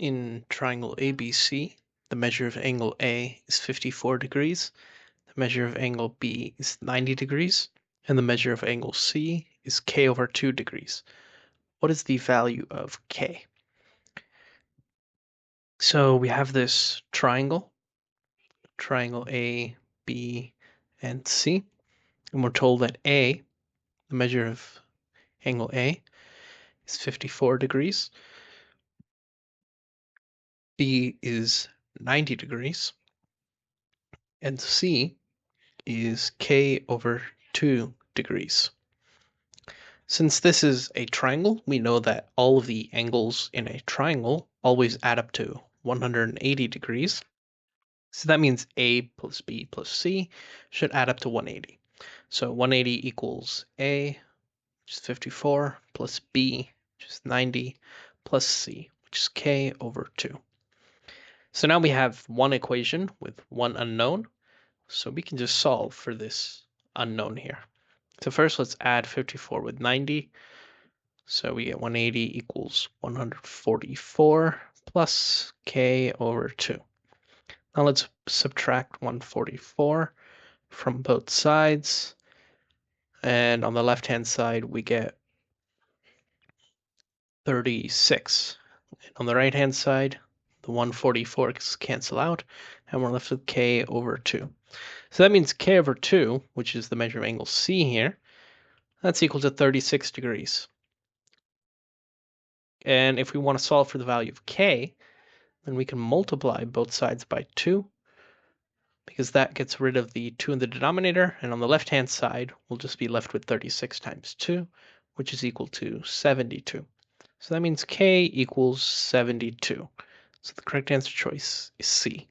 In triangle ABC, the measure of angle A is 54 degrees, the measure of angle B is 90 degrees, and the measure of angle C is k over 2 degrees. What is the value of k? So we have this triangle A, B, and C, and we're told that A, the measure of angle A, is 54 degrees, B is 90 degrees, and C is k over 2 degrees. Since this is a triangle, we know that all of the angles in a triangle always add up to 180 degrees. So that means A plus B plus C should add up to 180. So 180 equals A, which is 54, plus B, which is 90, plus C, which is k over 2. So now we have one equation with one unknown, so we can just solve for this unknown here. So first let's add 54 with 90. So we get 180 equals 144 plus k over 2. Now let's subtract 144 from both sides. And on the left-hand side, we get 36. And on the right-hand side, the 144's cancel out, and we're left with k over 2. So that means k over 2, which is the measure of angle C here, that's equal to 36 degrees. And if we want to solve for the value of k, then we can multiply both sides by 2, because that gets rid of the 2 in the denominator, and on the left-hand side, we'll just be left with 36 times 2, which is equal to 72. So that means k equals 72. So the correct answer choice is C.